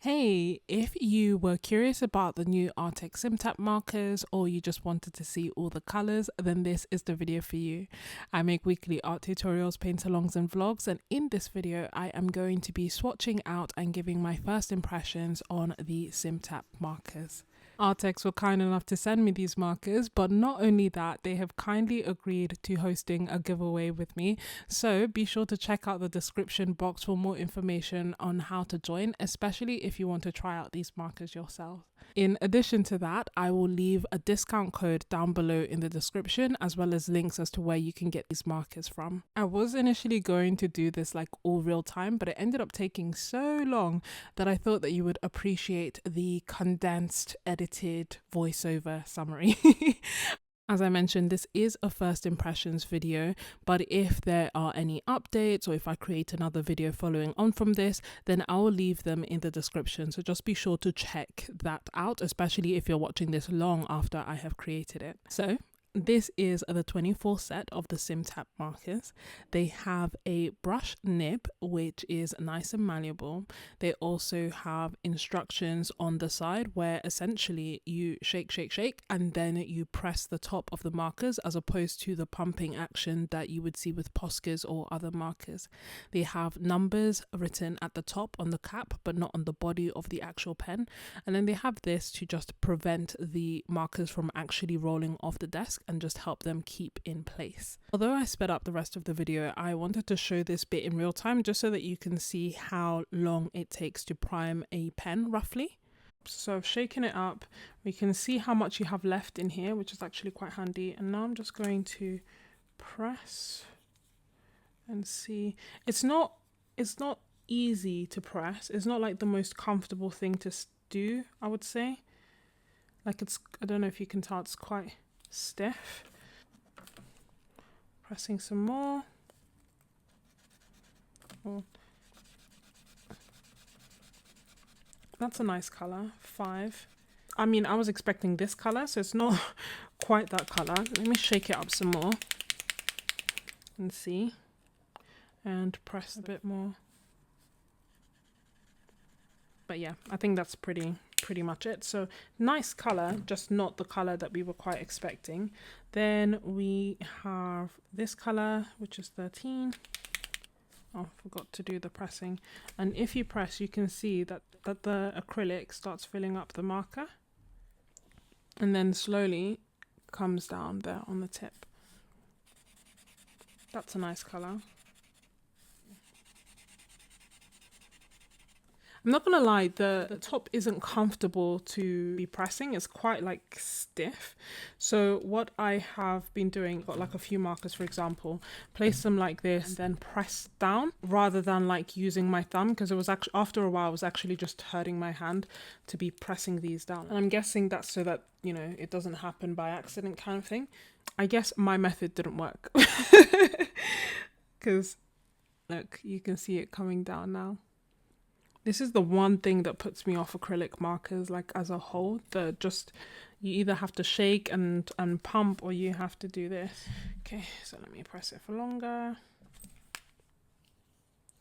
Hey, if you were curious about the new Arrtx Simptap markers or you just wanted to see all the colors, then this is the video for you. I make weekly art tutorials, paint-alongs and vlogs, and in this video I am going to be swatching out and giving my first impressions on the Simptap markers. Arrtx were kind enough to send me these markers, but not only that, they have kindly agreed to hosting a giveaway with me. So be sure to check out the description box for more information on how to join, especially if you want to try out these markers yourself. In addition to that, I will leave a discount code down below in the description, as well as links as to where you can get these markers from. I was initially going to do this like all real time, but it ended up taking so long that I thought that you would appreciate the condensed, edited voiceover summary. As I mentioned, this is a first impressions video, but if there are any updates or if I create another video following on from this, then I will leave them in the description. So just be sure to check that out, especially if you're watching this long after I have created it. So this is the 24 set of the Simptap markers. They have a brush nib, which is nice and malleable. They also have instructions on the side where essentially you shake, and then you press the top of the markers, as opposed to the pumping action that you would see with Poscas or other markers. They have numbers written at the top on the cap, but not on the body of the actual pen. And then they have this to just prevent the markers from actually rolling off the desk and just help them keep in place. Although I sped up the rest of the video, I wanted to show this bit in real time just so that you can see how long it takes to prime a pen roughly. So I've shaken it up. We can see how much you have left in here, which is actually quite handy. And now I'm just going to press and see. It's not easy to press. It's not like the most comfortable thing to do, I would say. Like I don't know if you can tell, it's quite stiff. Pressing some more. Oh. That's a nice color, 5. I mean, I was expecting this color, so it's not quite that color. Let me shake it up some more and see, and press a bit more. But yeah, I think that's pretty much it. So nice color, just not the color that we were quite expecting. Then we have this color, which is 13. Oh, forgot to do the pressing. And if you press, you can see that the acrylic starts filling up the marker and then slowly comes down there on the tip. That's a nice color. I'm not gonna lie, the top isn't comfortable to be pressing. It's quite like stiff. So what I have been doing, got like a few markers, for example, place them like this and then press down rather than like using my thumb, because it was actually, after a while, it was actually just hurting my hand to be pressing these down. And I'm guessing that's so that, you know, it doesn't happen by accident kind of thing. I guess my method didn't work because look, you can see it coming down now. This is the one thing that puts me off acrylic markers, like as a whole. You either have to shake and pump, or you have to do this. Okay, so let me press it for longer.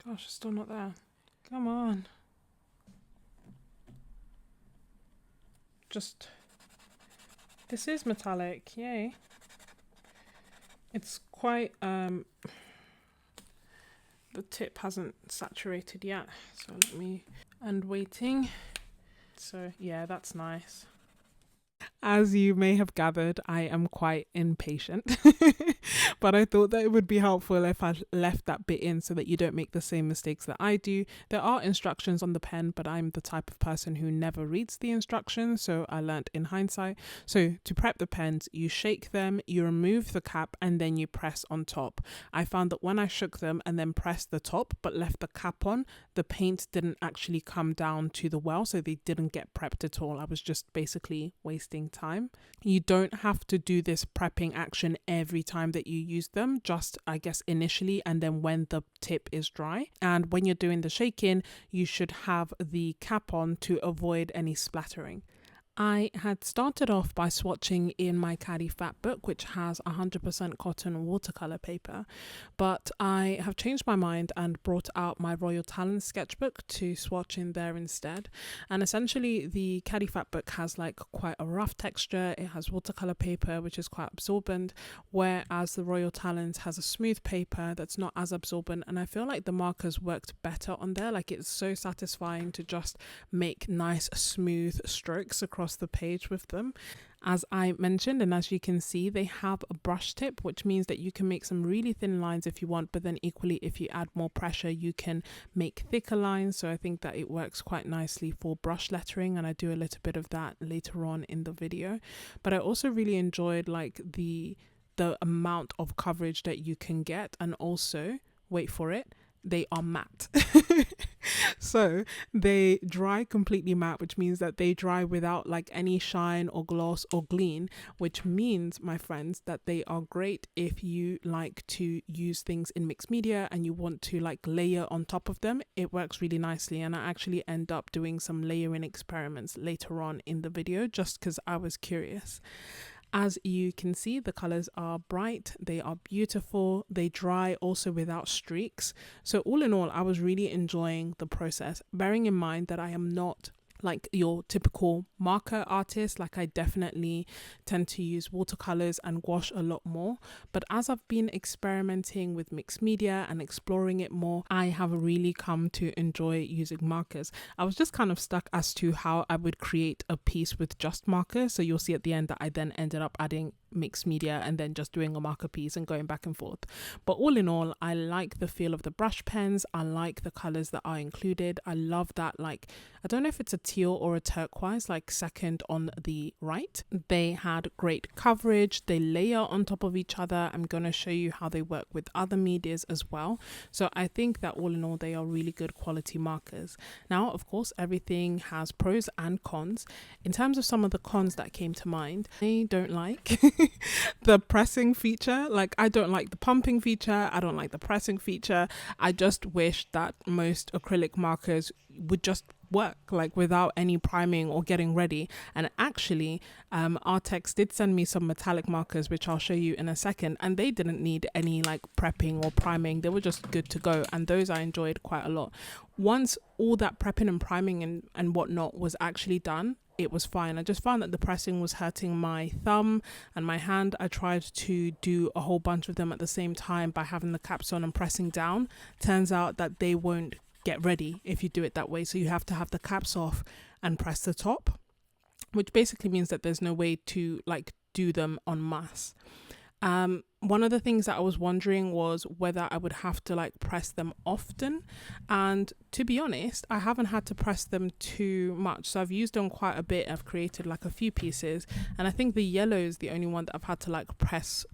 Gosh, it's still not there. Come on. This is metallic, yay. It's quite, the tip hasn't saturated yet, so and waiting. So yeah, that's nice. As you may have gathered, I am quite impatient, but I thought that it would be helpful if I left that bit in so that you don't make the same mistakes that I do. There are instructions on the pen, but I'm the type of person who never reads the instructions, so I learnt in hindsight. So to prep the pens, you shake them, you remove the cap, and then you press on top. I found that when I shook them and then pressed the top but left the cap on, the paint didn't actually come down to the well, so they didn't get prepped at all. I was just basically wasting time. You don't have to do this prepping action every time that you use them, just I guess initially, and then when the tip is dry. And when you're doing the shaking, you should have the cap on to avoid any splattering. I had started off by swatching in my Caddy Fat book, which has 100% cotton watercolor paper, but I have changed my mind and brought out my Royal Talent sketchbook to swatch in there instead. And essentially the Caddy Fat book has like quite a rough texture. It has watercolor paper, which is quite absorbent, whereas the Royal Talent has a smooth paper that's not as absorbent. And I feel like the markers worked better on there. Like, it's so satisfying to just make nice smooth strokes across the page with them. As I mentioned, and as you can see, they have a brush tip, which means that you can make some really thin lines if you want, but then equally if you add more pressure you can make thicker lines. So I think that it works quite nicely for brush lettering, and I do a little bit of that later on in the video. But I also really enjoyed like the amount of coverage that you can get, and also, wait for it, they are matte. So they dry completely matte, which means that they dry without like any shine or gloss or gleam, which means, my friends, that they are great if you like to use things in mixed media and you want to like layer on top of them. It works really nicely, and I actually end up doing some layering experiments later on in the video just because I was curious. As you can see, the colors are bright, they are beautiful, they dry also without streaks. So all in all, I was really enjoying the process, bearing in mind that I am not like your typical marker artist. Like, I definitely tend to use watercolors and gouache a lot more, but as I've been experimenting with mixed media and exploring it more, I have really come to enjoy using markers. I was just kind of stuck as to how I would create a piece with just markers, so you'll see at the end that I then ended up adding mixed media and then just doing a marker piece and going back and forth. But all in all, I like the feel of the brush pens. I like the colors that are included. I love that, like, I don't know if it's a teal or a turquoise, like second on the right. They had great coverage. They layer on top of each other. I'm going to show you how they work with other medias as well. So I think that all in all, they are really good quality markers. Now, of course, everything has pros and cons. In terms of some of the cons that came to mind, I don't like the pressing feature. Like, I don't like the pumping feature. I don't like the pressing feature. I just wish that most acrylic markers would just work like without any priming or getting ready. And actually Arrtx did send me some metallic markers, which I'll show you in a second, and they didn't need any like prepping or priming. They were just good to go, and those I enjoyed quite a lot. Once all that prepping and priming and whatnot was actually done, it was fine. I just found that the pressing was hurting my thumb and my hand. I tried to do a whole bunch of them at the same time by having the caps on and pressing down. Turns out that they won't get ready if you do it that way, so you have to have the caps off and press the top, which basically means that there's no way to like do them en masse. One of the things that I was wondering was whether I would have to like press them often, and to be honest, I haven't had to press them too much. So I've used them quite a bit. I've created like a few pieces, and I think the yellow is the only one that I've had to like press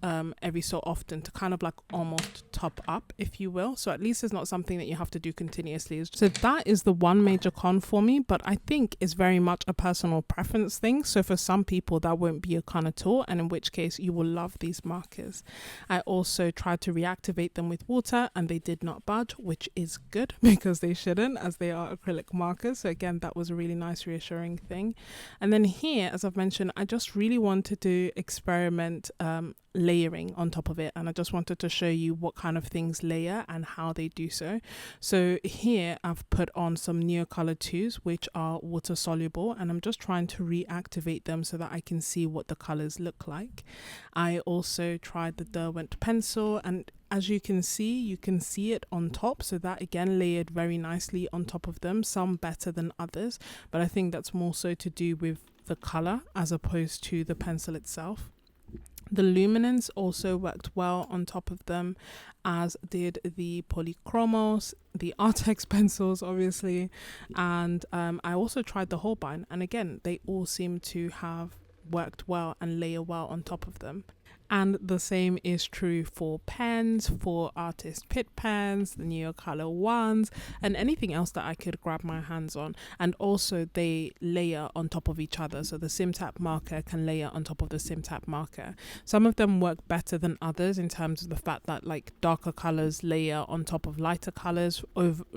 every so often to kind of like almost top up, if you will. So at least it's not something that you have to do continuously. So that is the one major con for me, but I think it's very much a personal preference thing. So for some people that won't be a con at all, and in which case you will love these markers. I also tried to reactivate them with water and they did not budge, which is good because they shouldn't, as they are acrylic markers. So again, that was a really nice reassuring thing. And then here, as I've mentioned, I just really wanted to experiment layering on top of it, and I just wanted to show you what kind of things layer and how they do so. So here I've put on some Neocolor 2s, which are water soluble, and I'm just trying to reactivate them so that I can see what the colors look like. I also tried the Derwent pencil, and as you can see it on top, so that again layered very nicely on top of them, some better than others, but I think that's more so to do with the color as opposed to the pencil itself. The luminance also worked well on top of them, as did the Polychromos, the Arrtx pencils obviously, and I also tried the Holbein, and again they all seem to have worked well and layer well on top of them. And the same is true for pens, for artist Pitt pens, the Neocolor ones, and anything else that I could grab my hands on. And also they layer on top of each other. So the Simptap marker can layer on top of the Simptap marker. Some of them work better than others in terms of the fact that like darker colors layer on top of lighter colors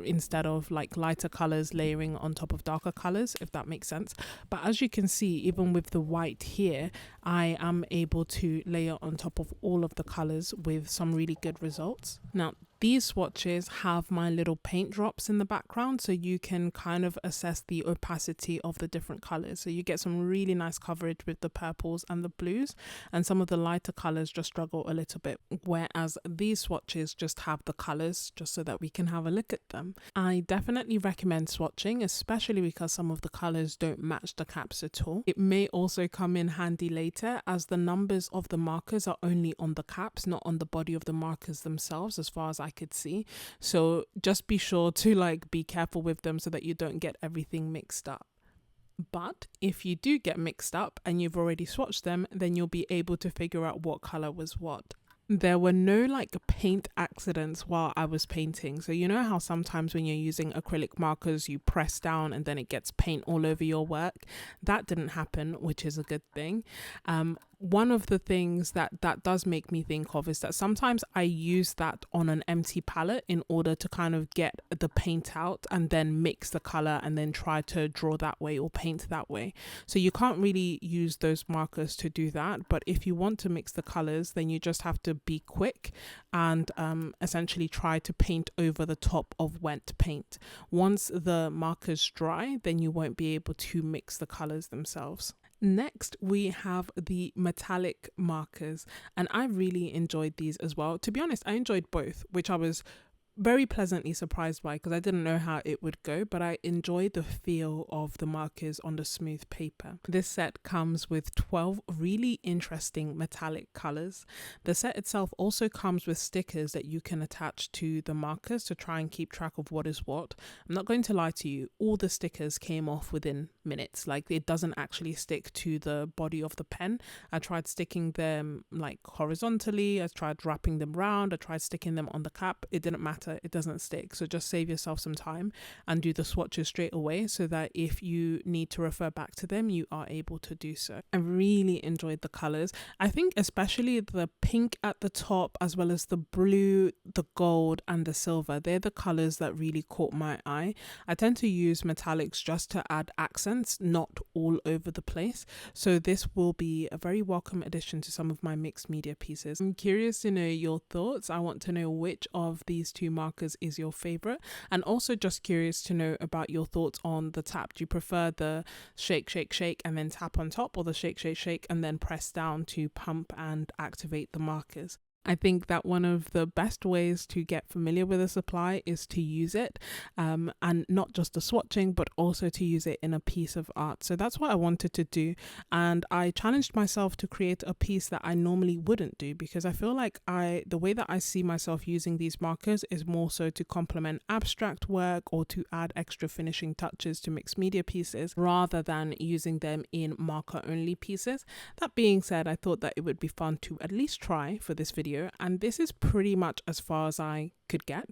instead of like lighter colors layering on top of darker colors, if that makes sense. But as you can see, even with the white here, I am able to layer on top of all of the colors with some really good results. Now, these swatches have my little paint drops in the background, so you can kind of assess the opacity of the different colors. So you get some really nice coverage with the purples and the blues, and some of the lighter colors just struggle a little bit, whereas these swatches just have the colors just so that we can have a look at them. I definitely recommend swatching, especially because some of the colors don't match the caps at all. It may also come in handy later, as the numbers of the markers are only on the caps, not on the body of the markers themselves, as far as I could see. So just be sure to like be careful with them so that you don't get everything mixed up. But if you do get mixed up and you've already swatched them, then you'll be able to figure out what color was what. There were no like paint accidents while I was painting. So you know how sometimes when you're using acrylic markers, you press down and then it gets paint all over your work? That didn't happen, which is a good thing. One of the things that does make me think of is that sometimes I use that on an empty palette in order to kind of get the paint out and then mix the color and then try to draw that way or paint that way. So you can't really use those markers to do that. But if you want to mix the colors, then you just have to be quick and essentially try to paint over the top of wet paint. Once the markers dry, then you won't be able to mix the colors themselves. Next, we have the metallic markers, and I really enjoyed these as well. To be honest, I enjoyed both, which I was very pleasantly surprised by because I didn't know how it would go, but I enjoyed the feel of the markers on the smooth paper. This set comes with 12 really interesting metallic colors. The set itself also comes with stickers that you can attach to the markers to try and keep track of what is what. I'm not going to lie to you, all the stickers came off within minutes. Like, it doesn't actually stick to the body of the pen. I tried sticking them like horizontally, I tried wrapping them round, I tried sticking them on the cap. It didn't matter, it doesn't stick. So just save yourself some time and do the swatches straight away so that if you need to refer back to them, you are able to do so. I really enjoyed the colors. I think especially the pink at the top, as well as the blue, the gold and the silver, they're the colors that really caught my eye. I tend to use metallics just to add accents, not all over the place. So this will be a very welcome addition to some of my mixed media pieces. I'm curious to know your thoughts. I want to know which of these two markers is your favorite, and also just curious to know about your thoughts on the tap. Do you prefer the shake, shake, shake and then tap on top, or the shake, shake, shake and then press down to pump and activate the markers? I think that one of the best ways to get familiar with a supply is to use it, and not just the swatching, but also to use it in a piece of art. So that's what I wanted to do, and I challenged myself to create a piece that I normally wouldn't do, because I feel like the way that I see myself using these markers is more so to complement abstract work or to add extra finishing touches to mixed media pieces, rather than using them in marker only pieces. That being said, I thought that it would be fun to at least try for this video, and this is pretty much as far as I could get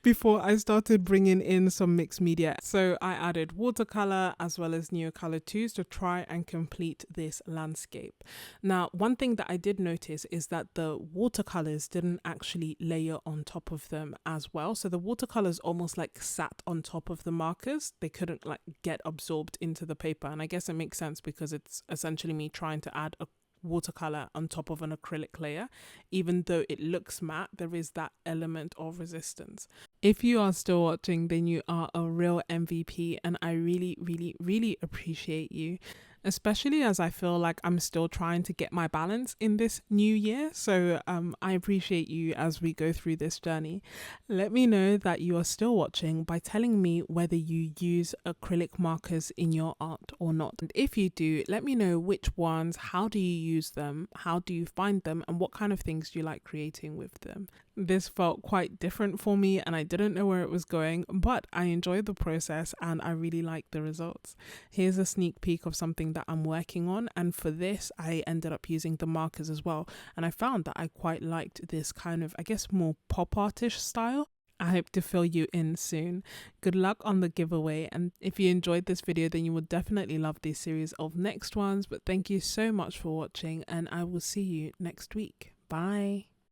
before I started bringing in some mixed media. So I added watercolor as well as Neocolor 2s to try and complete this landscape. Now, one thing that I did notice is that the watercolors didn't actually layer on top of them as well. So the watercolors almost like sat on top of the markers. They couldn't like get absorbed into the paper, and I guess it makes sense because it's essentially me trying to add a watercolor on top of an acrylic layer. Even though it looks matte, there is that element of resistance. If you are still watching, then you are a real MVP, and I really, really, really appreciate you, especially as I feel like I'm still trying to get my balance in this new year. So I appreciate you as we go through this journey. Let me know that you are still watching by telling me whether you use acrylic markers in your art or not. And if you do, let me know which ones, how do you use them, how do you find them, and what kind of things do you like creating with them. This felt quite different for me and I didn't know where it was going, but I enjoyed the process and I really liked the results. Here's a sneak peek of something that I'm working on, and for this I ended up using the markers as well, and I found that I quite liked this kind of, I guess, more pop artish style. I hope to fill you in soon. Good luck on the giveaway, and if you enjoyed this video then you will definitely love this series of next ones. But thank you so much for watching and I will see you next week. Bye.